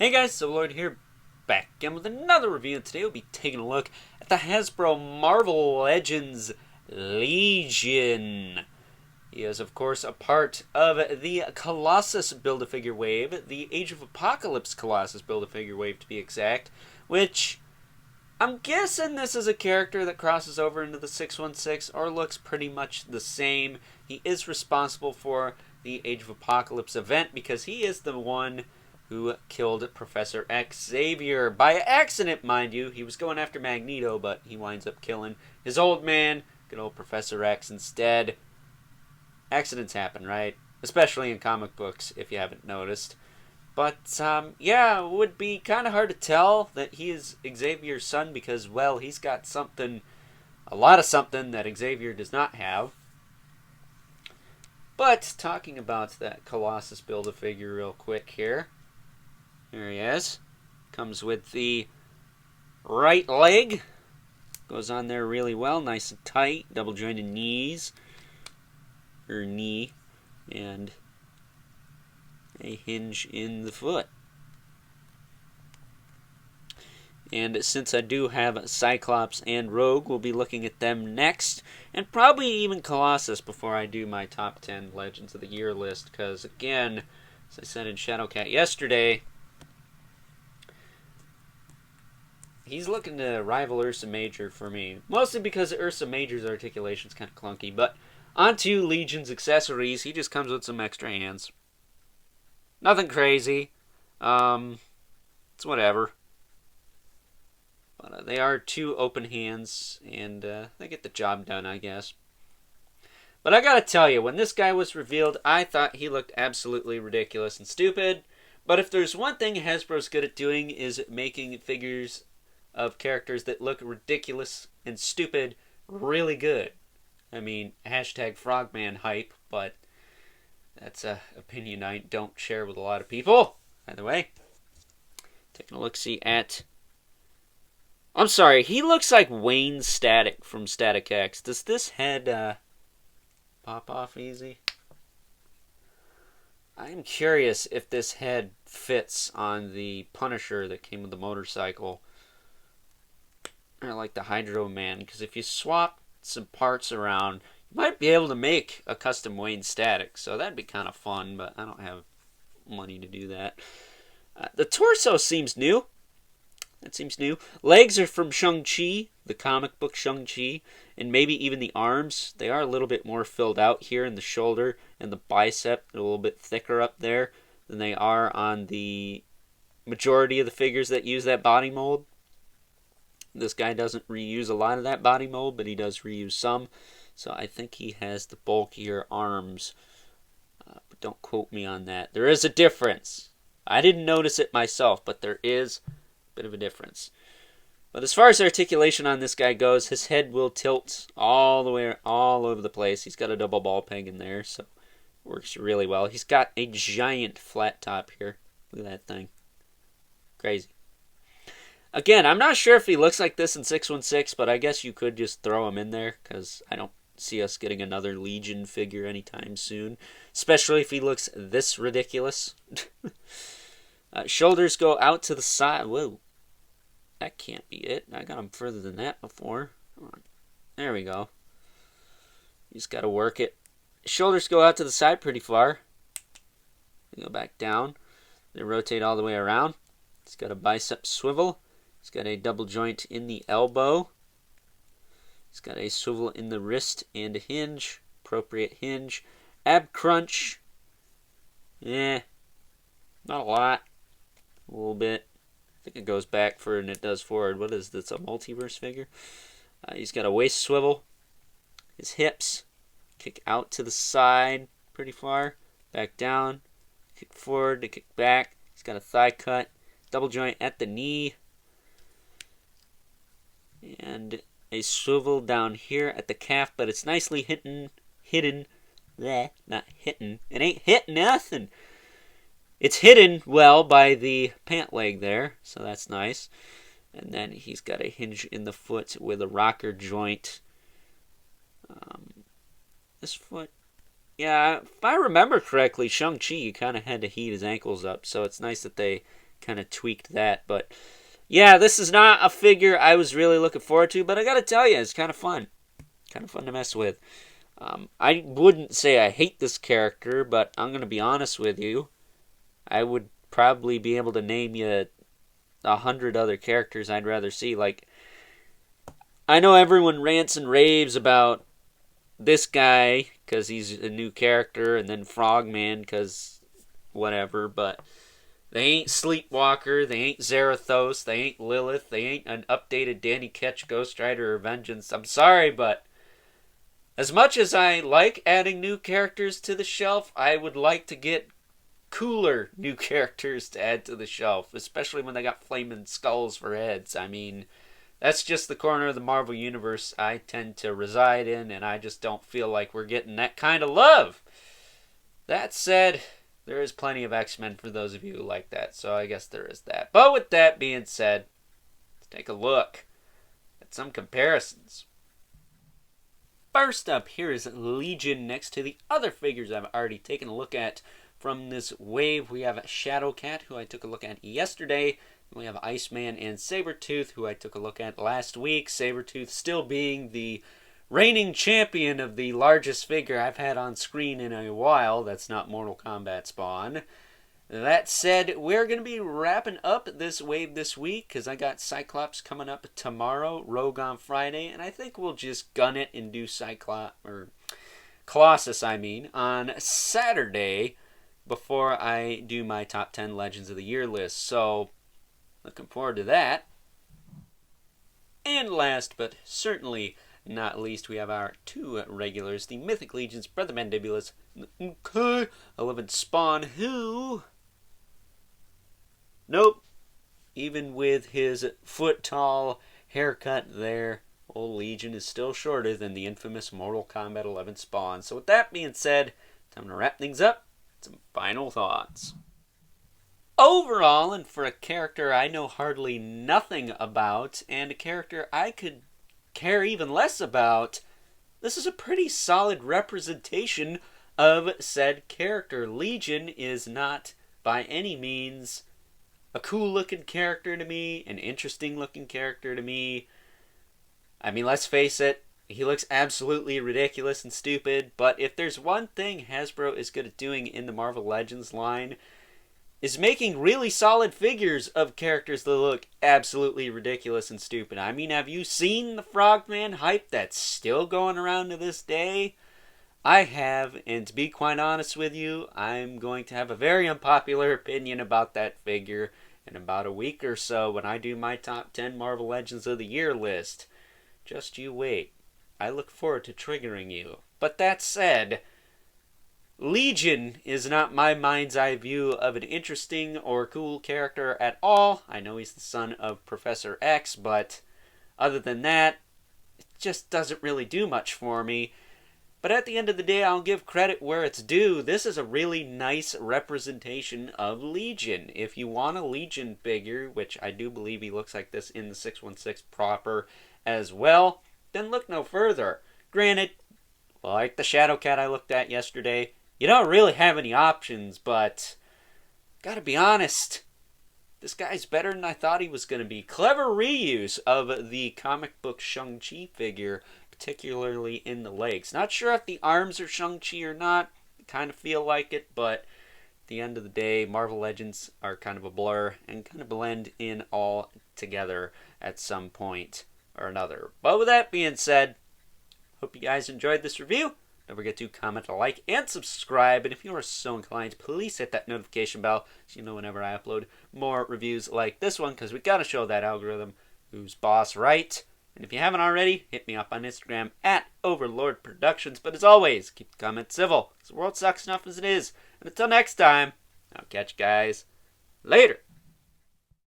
Hey guys, so Lord here, back again with another review. Today we'll be taking a look at the Hasbro Marvel Legends Legion. He is, of course, a part of the Colossus Build-A-Figure wave, the Age of Apocalypse Colossus Build-A-Figure wave to be exact, which I'm guessing this is a character that crosses over into the 616 or looks pretty much the same. He is responsible for the Age of Apocalypse event because he is the one who killed Professor Xavier. By accident, mind you. He was going after Magneto, but he winds up killing his old man, good old Professor X, instead. Accidents happen, right? Especially in comic books, if you haven't noticed. But, yeah, it would be kind of hard to tell that he is Xavier's son because, well, he's got something, a lot of something that Xavier does not have. But, talking about that Colossus Build-A-Figure real quick here. There he is. Comes with the right leg. Goes on there really well. Nice and tight. Double jointed knees. Or knee. And a hinge in the foot. And since I do have Cyclops and Rogue, we'll be looking at them next. And probably even Colossus before I do my top 10 Legends of the Year list. Because, again, as I said in Shadowcat yesterday, he's looking to rival Ursa Major for me. Mostly because Ursa Major's articulation is kind of clunky. But onto Legion's accessories. He just comes with some extra hands. Nothing crazy. It's whatever. But they are two open hands. And they get the job done, I guess. But I gotta tell you, when this guy was revealed, I thought he looked absolutely ridiculous and stupid. But if there's one thing Hasbro's good at doing is making figures of characters that look ridiculous and stupid really good. I mean, hashtag Frogman hype, but that's an opinion I don't share with a lot of people. Either way, taking a look-see at... I'm sorry, he looks like Wayne Static from Static X. Does this head pop off easy? I'm curious if this head fits on the Punisher that came with the motorcycle. Or like the Hydro Man, because if you swap some parts around, you might be able to make a custom Wayne Static, so that'd be kind of fun, but I don't have money to do that. The torso seems new. That seems new. Legs are from Shang-Chi, the comic book Shang-Chi, and maybe even the arms. They are a little bit more filled out here in the shoulder and the bicep, a little bit thicker up there than they are on the majority of the figures that use that body mold. This guy doesn't reuse a lot of that body mold, but he does reuse some. So I think he has the bulkier arms. But don't quote me on that. There is a difference. I didn't notice it myself, but there is a bit of a difference. But as far as articulation on this guy goes, his head will tilt all the way, all over the place. He's got a double ball peg in there, so it works really well. He's got a giant flat top here. Look at that thing. Crazy. Again, I'm not sure if he looks like this in 616, but I guess you could just throw him in there, because I don't see us getting another Legion figure anytime soon, especially if he looks this ridiculous. Shoulders go out to the side. Whoa, that can't be it. I got him further than that before. Come on. There we go. You just got to work it. Shoulders go out to the side pretty far. They go back down. They rotate all the way around. He's got a bicep swivel. He's got a double joint in the elbow. He's got a swivel in the wrist and a hinge. Appropriate hinge. Ab crunch. Not a lot. A little bit. I think it goes back further than it does forward. What is this, a multiverse figure? He's got a waist swivel. His hips kick out to the side pretty far. Back down. Kick forward to kick back. He's got a thigh cut. Double joint at the knee. And a swivel down here at the calf, but it's nicely hidden. Not hitting. It ain't hitting nothing. It's hidden well by the pant leg there, so that's nice. And then he's got a hinge in the foot with a rocker joint. This foot, yeah, if I remember correctly, Shang-Chi kind of had to heat his ankles up, so it's nice that they kind of tweaked that. But yeah, this is not a figure I was really looking forward to, but I gotta tell you, it's kind of fun. Kind of fun to mess with. I wouldn't say I hate this character, but I'm gonna be honest with you. I would probably be able to name you 100 other characters I'd rather see. Like, I know everyone rants and raves about this guy because he's a new character, and then Frogman because whatever, but they ain't Sleepwalker, they ain't Zarathos, they ain't Lilith, they ain't an updated Danny Ketch, Ghost Rider, or Vengeance. I'm sorry, but as much as I like adding new characters to the shelf, I would like to get cooler new characters to add to the shelf, especially when they got flaming skulls for heads. I mean, that's just the corner of the Marvel Universe I tend to reside in, and I just don't feel like we're getting that kind of love. That said, there is plenty of X-Men for those of you who like that, so I guess there is that. But with that being said, let's take a look at some comparisons. First up here is Legion next to the other figures I've already taken a look at from this wave. We have Shadowcat, who I took a look at yesterday. We have Iceman and Sabretooth, who I took a look at last week. Sabretooth still being the reigning champion of the largest figure I've had on screen in a while. That's not Mortal Kombat Spawn. That said, we're going to be wrapping up this wave this week because I got Cyclops coming up tomorrow, Rogue on Friday, and I think we'll just gun it and do Colossus, on Saturday before I do my top 10 Legends of the Year list. So, looking forward to that. And last but certainly not least, we have our two regulars, the Mythic Legions, Brother Mandibulus, okay, 11 Spawn, who... Nope. Even with his foot-tall haircut there, old Legion is still shorter than the infamous Mortal Kombat 11 Spawn. So with that being said, time to wrap things up. Some final thoughts. Overall, and for a character I know hardly nothing about, and a character I could care even less about, this is a pretty solid representation of said character. Legion is not by any means a cool-looking character to me, an interesting-looking character to me. I mean, let's face it, he looks absolutely ridiculous and stupid, but if there's one thing Hasbro is good at doing in the Marvel Legends line, is making really solid figures of characters that look absolutely ridiculous and stupid. I mean, have you seen the Frogman hype that's still going around to this day? I have, and to be quite honest with you, I'm going to have a very unpopular opinion about that figure in about a week or so when I do my top 10 Marvel Legends of the Year list. Just you wait. I look forward to triggering you. But that said, Legion is not my mind's eye view of an interesting or cool character at all. I know he's the son of Professor X, but other than that, it just doesn't really do much for me. But at the end of the day, I'll give credit where it's due. This is a really nice representation of Legion. If you want a Legion figure, which I do believe he looks like this in the 616 proper as well, then look no further. Granted, like the Shadowcat I looked at yesterday, you don't really have any options, but gotta be honest, this guy's better than I thought he was going to be. Clever reuse of the comic book Shang-Chi figure, particularly in the legs. Not sure if the arms are Shang-Chi or not. Kind of feel like it, but at the end of the day, Marvel Legends are kind of a blur and kind of blend in all together at some point or another. But with that being said, hope you guys enjoyed this review. Don't forget to comment, like, and subscribe. And if you are so inclined, please hit that notification bell so you know whenever I upload more reviews like this one, because we got to show that algorithm who's boss right. And if you haven't already, hit me up on Instagram at Overlord Productions. But as always, keep the comments civil, because the world sucks enough as it is. And until next time, I'll catch you guys later.